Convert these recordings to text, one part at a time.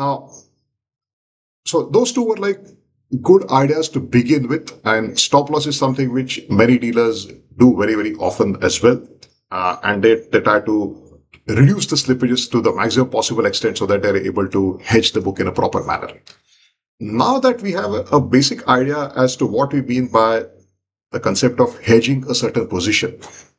Now, so those two were like good ideas to begin with, and stop loss is something which many dealers do very, very often as well. And they try to reduce the slippages to the maximum possible extent so that they're able to hedge the book in a proper manner. Now that we have a basic idea as to what we mean by the concept of hedging a certain position,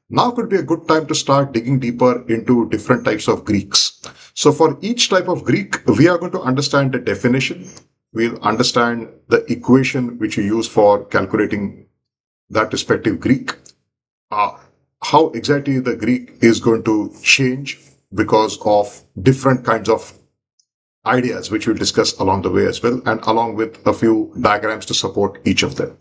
now could be a good time to start digging deeper into different types of Greeks. So for each type of Greek, we are going to understand the definition. We'll understand the equation which you use for calculating that respective Greek, how exactly the Greek is going to change because of different kinds of ideas, which we'll discuss along the way as well, and along with a few diagrams to support each of them.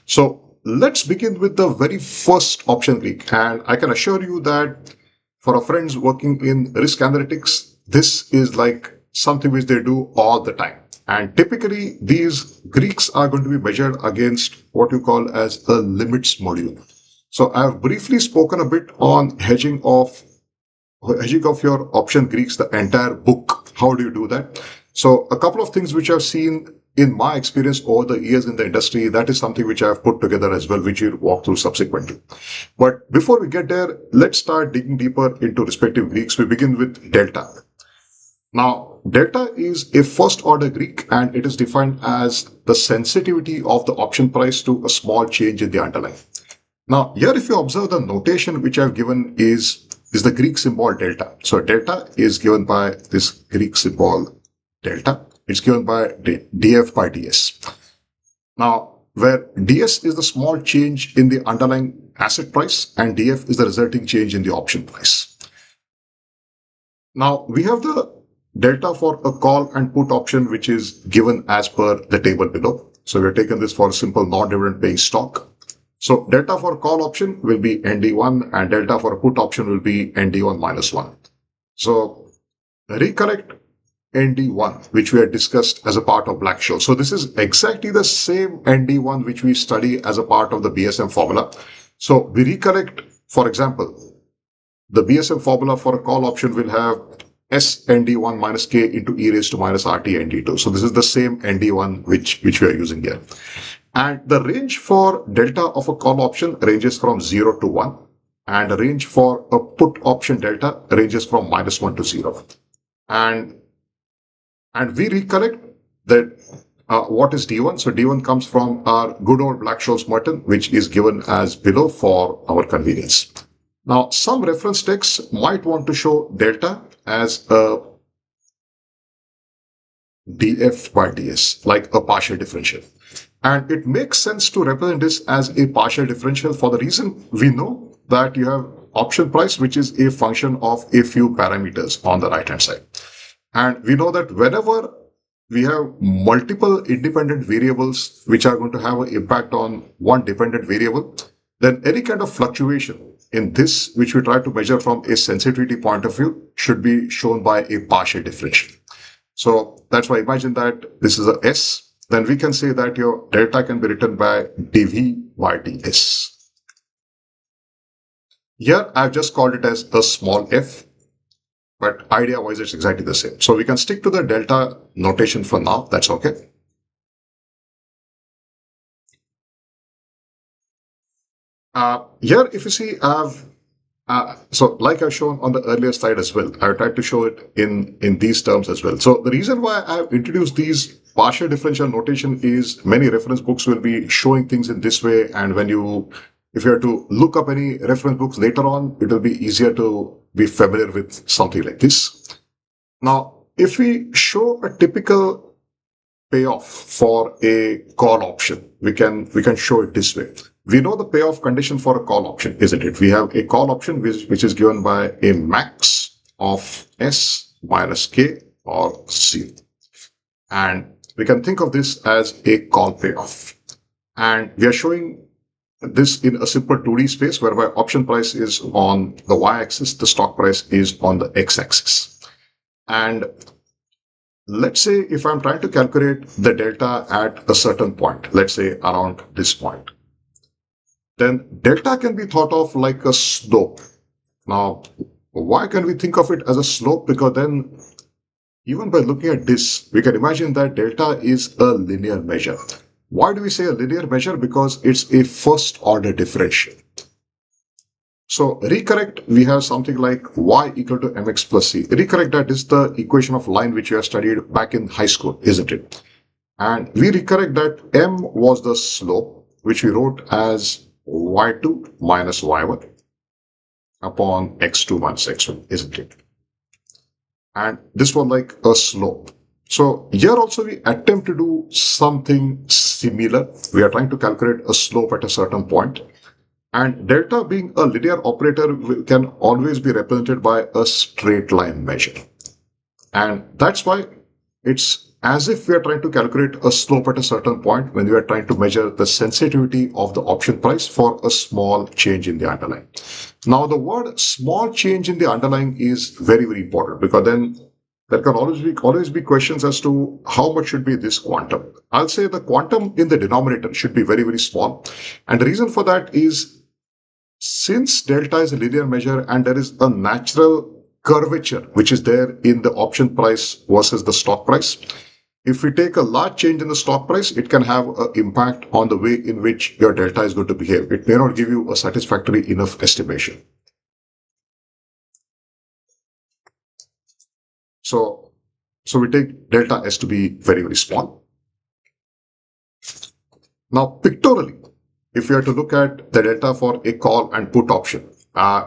So let's begin with the very first option Greek. And I can assure you that for our friends working in risk analytics, this is like something which they do all the time. And typically, these Greeks are going to be measured against what you call as a limits module. So I've briefly spoken a bit on hedging of your option Greeks, the entire book. How do you do that? So a couple of things which I've seen in my experience over the years in the industry, that is something which I've put together as well, which we'll walk through subsequently. But before we get there, let's start digging deeper into respective Greeks. We begin with delta. Now, delta is a first order Greek, and it is defined as the sensitivity of the option price to a small change in the underlying. Now, here if you observe the notation which I've given is the Greek symbol delta. So delta is given by this Greek symbol delta. It's given by df by ds. Now, where ds is the small change in the underlying asset price and df is the resulting change in the option price. Now, we have the delta for a call and put option, which is given as per the table below. So we've taken this for a simple non-dividend paying stock. So delta for call option will be ND1 and delta for a put option will be ND1 minus 1. So recollect ND1, which we had discussed as a part of Black-Scholes. So this is exactly the same ND1 which we study as a part of the BSM formula. So we recollect, for example, the BSM formula for a call option will have S ND1 minus K into E raised to minus RT ND2. So this is the same ND1 which we are using here. And the range for delta of a call option ranges from 0 to 1. And the range for a put option delta ranges from minus 1 to 0. And we recollect that what is D1? So D1 comes from our good old Black-Scholes Merton, which is given as below for our convenience. Now, some reference texts might want to show delta as a df by ds, like a partial differential. And it makes sense to represent this as a partial differential for the reason we know that you have option price, which is a function of a few parameters on the right hand side. And we know that whenever we have multiple independent variables which are going to have an impact on one dependent variable, then any kind of fluctuation in this, which we try to measure from a sensitivity point of view, should be shown by a partial differential. So that's why imagine that this is a S. Then we can say that your delta can be written by dv by ds. Here I've just called it as a small f, but idea-wise it's exactly the same. So we can stick to the delta notation for now. That's okay. Here, if you see, so like I've shown on the earlier slide as well, I've tried to show it in these terms as well. So the reason why I've introduced these partial differential notation is many reference books will be showing things in this way. And if you have to look up any reference books later on, it will be easier to be familiar with something like this. Now, if we show a typical payoff for a call option, we can show it this way. We know the payoff condition for a call option, isn't it? We have a call option which is given by a max of S minus K or 0. And we can think of this as a call payoff. And we are showing this in a simple 2D space whereby option price is on the y-axis, the stock price is on the x-axis. And let's say if I'm trying to calculate the delta at a certain point, let's say around this point, then delta can be thought of like a slope. Now, why can we think of it as a slope? Because then Even by looking at this, we can imagine that delta is a linear measure. Why do we say a linear measure? Because it's a first order differential. So recorrect, we have something like y equal to mx plus c. Recorrect, that is the equation of line which you have studied back in high school, isn't it? And we recorrect that m was the slope, which we wrote as y2 minus y1 upon x2 minus x1, isn't it? And this was like a slope. So here also we attempt to do something similar. We are trying to calculate a slope at a certain point. And delta being a linear operator can always be represented by a straight line measure. And that's why it's as if we are trying to calculate a slope at a certain point when we are trying to measure the sensitivity of the option price for a small change in the underlying. Now, the word small change in the underlying is very, very important, because then there can always be questions as to how much should be this quantum. I'll say the quantum in the denominator should be very, very small. And the reason for that is, since delta is a linear measure and there is a natural curvature which is there in the option price versus the stock price, if we take a large change in the stock price, it can have an impact on the way in which your delta is going to behave. It may not give you a satisfactory enough estimation. So we take delta S to be very, very small. Now, pictorially, if we are to look at the delta for a call and put option,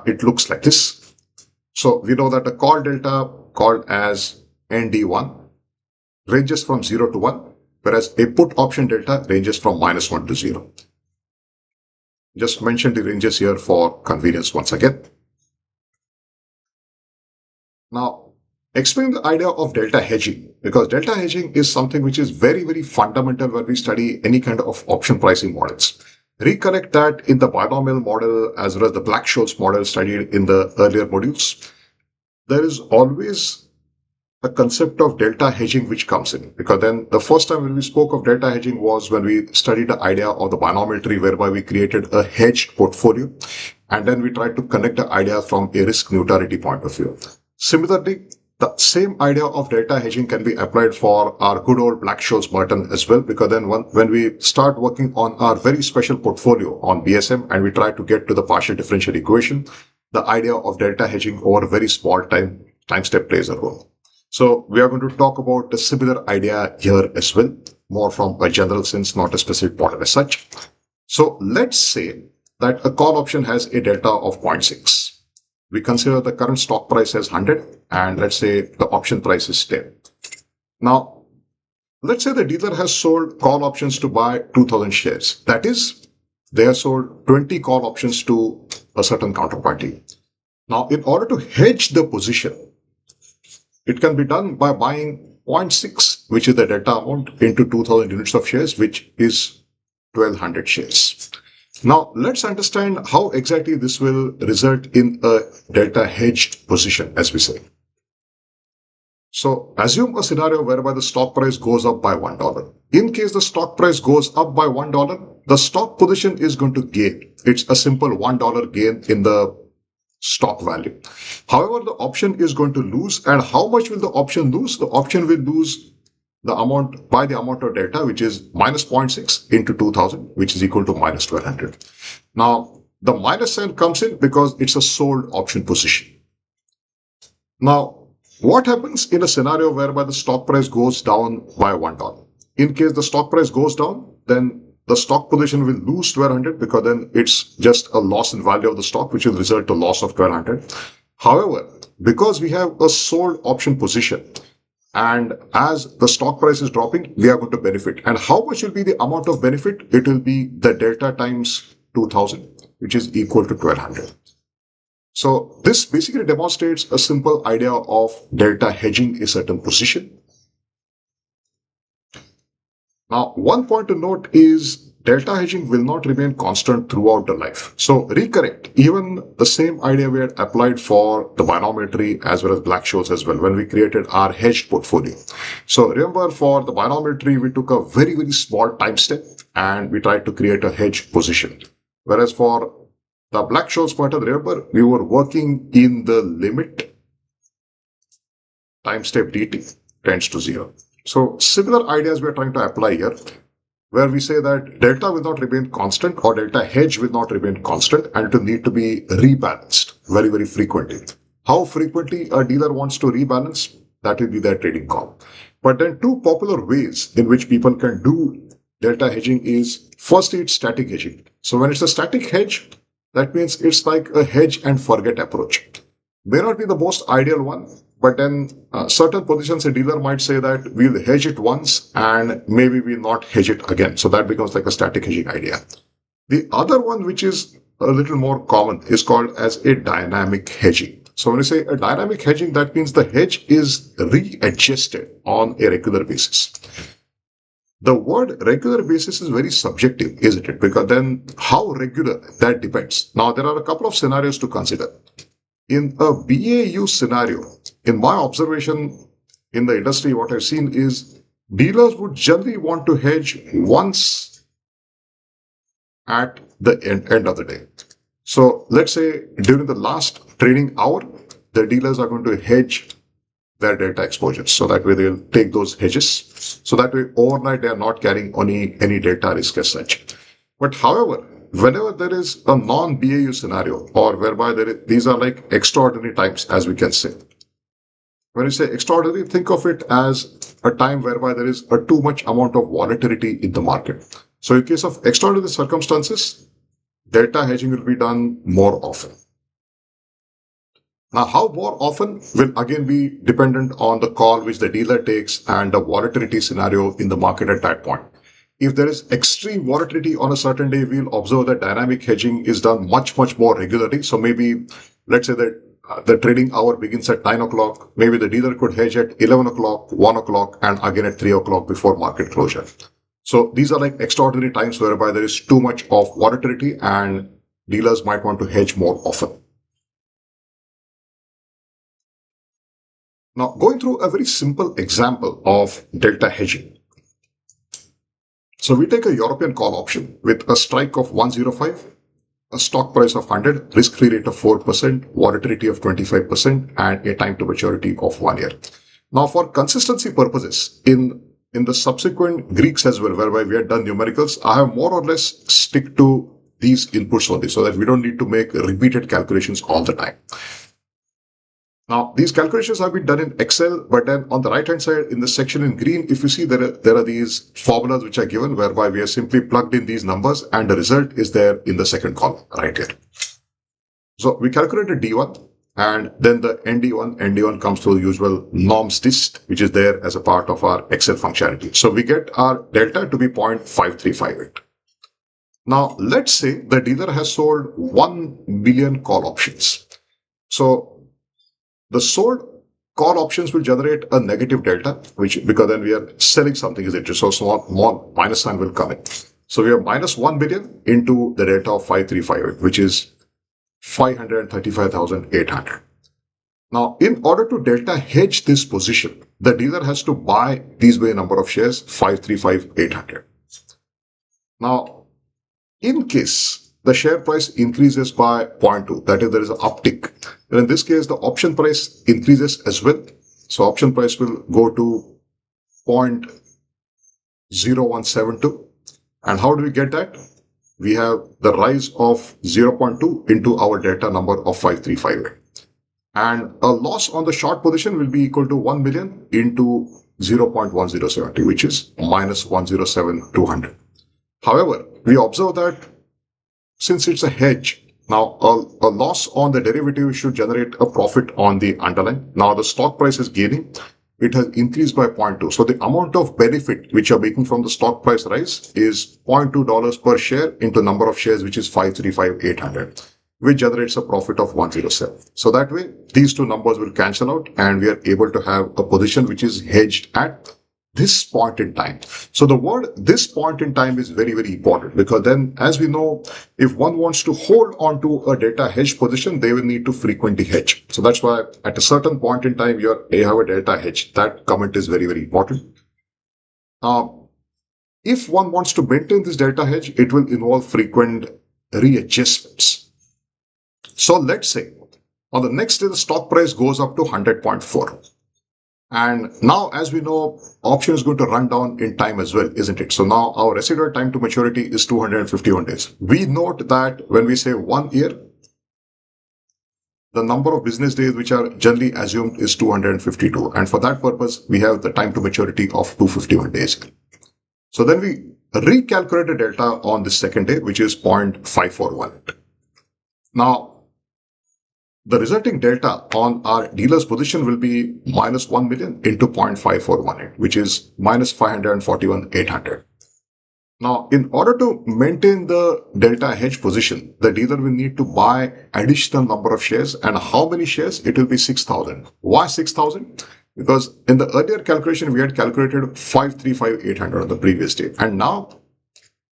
it looks like this. So we know that a call delta, called as ND1, ranges from 0 to 1, whereas a put option delta ranges from -1 to 0. Just mention the ranges here for convenience once again. Now, explain the idea of delta hedging, because delta hedging is something which is very, very fundamental when we study any kind of option pricing models. Recollect that in the binomial model as well as the Black-Scholes model studied in the earlier modules, there is always a concept of delta hedging which comes in, because then the first time when we spoke of delta hedging was when we studied the idea of the binomial tree, whereby we created a hedged portfolio and then we tried to connect the idea from a risk neutrality point of view. Similarly, the same idea of delta hedging can be applied for our good old Black-Scholes Merton as well, because then when we start working on our very special portfolio on BSM and we try to get to the partial differential equation, the idea of delta hedging over a very small time step plays a role. So we are going to talk about the similar idea here as well, more from a general sense, not a specific model as such. So let's say that a call option has a delta of 0.6. We consider the current stock price as 100 and let's say the option price is 10. Now, let's say the dealer has sold call options to buy 2000 shares. That is, they have sold 20 call options to a certain counterparty. Now, in order to hedge the position, it can be done by buying 0.6, which is the delta amount, into 2000 units of shares, which is 1200 shares. Now, let's understand how exactly this will result in a delta hedged position, as we say. So, assume a scenario whereby the stock price goes up by $1. In case the stock price goes up by $1, the stock position is going to gain. It's a simple $1 gain in the stock value. However, the option is going to lose. And how much will the option lose? The option will lose the amount by the amount of delta, which is minus 0.6 into 2000, which is equal to minus 1200. Now, the minus sign comes in because it's a sold option position. Now, what happens in a scenario whereby the stock price goes down by $1? In case the stock price goes down, then the stock position will lose 1200, because then it's just a loss in value of the stock, which will result to loss of 1200. However, because we have a sold option position, and as the stock price is dropping, we are going to benefit. And how much will be the amount of benefit? It will be the delta times 2000, which is equal to 1200. So this basically demonstrates a simple idea of delta hedging a certain position. Now, one point to note is delta hedging will not remain constant throughout the life. So recorrect, even the same idea we had applied for the binomial tree as well as Black-Scholes as well when we created our hedged portfolio. So remember, for the binomial tree, we took a very, very small time step and we tried to create a hedged position. Whereas for the Black-Scholes pattern, remember, we were working in the limit time step dt. tends to zero. So similar ideas we are trying to apply here, where we say that delta will not remain constant or delta hedge will not remain constant and it will need to be rebalanced very, very frequently. How frequently a dealer wants to rebalance, that will be their trading call. But then two popular ways in which people can do delta hedging is firstly, it's static hedging. So when it's a static hedge, that means it's like a hedge and forget approach. May not be the most ideal one, but then certain positions a dealer might say that we'll hedge it once and maybe we'll not hedge it again. So that becomes like a static hedging idea. The other one, which is a little more common, is called as a dynamic hedging. So when you say a dynamic hedging, that means the hedge is readjusted on a regular basis. The word regular basis is very subjective, isn't it? Because then how regular, that depends. Now, there are a couple of scenarios to consider. In a BAU scenario, in my observation in the industry, what I've seen is dealers would generally want to hedge once at the end of the day. So let's say during the last trading hour, the dealers are going to hedge their delta exposures. So that way they'll take those hedges. So that way overnight they are not carrying any delta risk as such. But however, whenever there is a non-BAU scenario or whereby these are like extraordinary times, as we can say. When you say extraordinary, think of it as a time whereby there is a too much amount of volatility in the market. So in case of extraordinary circumstances, delta hedging will be done more often. Now, how more often will again be dependent on the call which the dealer takes and the volatility scenario in the market at that point. If there is extreme volatility on a certain day, we'll observe that dynamic hedging is done much, much more regularly. So maybe, let's say that the trading hour begins at 9 o'clock. Maybe the dealer could hedge at 11 o'clock, 1 o'clock, and again at 3 o'clock before market closure. So these are like extraordinary times whereby there is too much of volatility and dealers might want to hedge more often. Now, going through a very simple example of delta hedging. So we take a European call option with a strike of 105, a stock price of 100, risk-free rate of 4%, volatility of 25%, and a time to maturity of 1 year. Now, for consistency purposes, in the subsequent Greeks as well, whereby we had done numericals, I have more or less stick to these inputs only so that we don't need to make repeated calculations all the time. Now, these calculations have been done in Excel, but then on the right-hand side in the section in green, if you see there are these formulas which are given whereby we have simply plugged in these numbers and the result is there in the second column right here. So we calculated D1 and then the ND1. ND1 comes through the usual norms dist, which is there as a part of our Excel functionality. So we get our delta to be 0.5358. Now, let's say the dealer has sold 1 million call options. So the sold call options will generate a negative delta, because then we are selling something, is it? So small minus sign will come in. So we have minus 1 billion into the delta of 5358, which is 535,800. Now, in order to delta hedge this position, the dealer has to buy these many number of shares, 535,800. Now, in case the share price increases by 0.2, that is, there is an uptick. And in this case, the option price increases as well. So option price will go to 0.0172. And how do we get that? We have the rise of 0.2 into our delta number of 535. And a loss on the short position will be equal to 1 million into 0.1070, which is minus 107,200. However, we observe that since it's a hedge, now a loss on the derivative should generate a profit on the underlying. Now the stock price is gaining. It has increased by 0.2. So the amount of benefit which you're making from the stock price rise is $0.2 per share into number of shares, which is 535,800, which generates a profit of 107. So that way, these two numbers will cancel out and we are able to have a position which is hedged at this point in time. So the word this point in time is very, very important, because then, as we know, if one wants to hold on to a delta hedge position, they will need to frequently hedge. So that's why at a certain point in time, you have a delta hedge. That comment is very, very important. If one wants to maintain this delta hedge, it will involve frequent readjustments. So let's say on the next day, the stock price goes up to 100.4. And now, as we know, option is going to run down in time as well, isn't it? So now our residual time to maturity is 251 days. We note that when we say 1 year, the number of business days which are generally assumed is 252. And for that purpose, we have the time to maturity of 251 days. So then we recalculate the delta on the second day, which is 0.541. Now, the resulting delta on our dealer's position will be minus 1 million into 0.5418, which is minus 541,800. Now, in order to maintain the delta hedge position, the dealer will need to buy additional number of shares. And how many shares? It will be 6,000. Why 6,000? Because in the earlier calculation, we had calculated 535,800 on the previous day. And now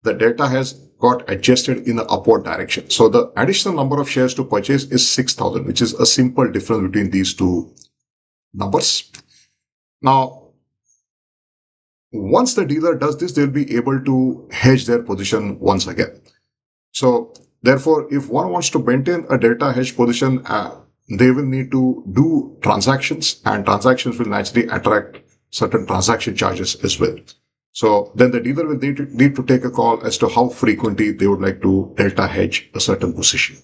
the delta has got adjusted in the upward direction. So the additional number of shares to purchase is 6,000, which is a simple difference between these two numbers. Now, once the dealer does this, they'll be able to hedge their position once again. So therefore, if one wants to maintain a delta hedge position, they will need to do transactions, and transactions will naturally attract certain transaction charges as well. So then the dealer will need to take a call as to how frequently they would like to delta hedge a certain position.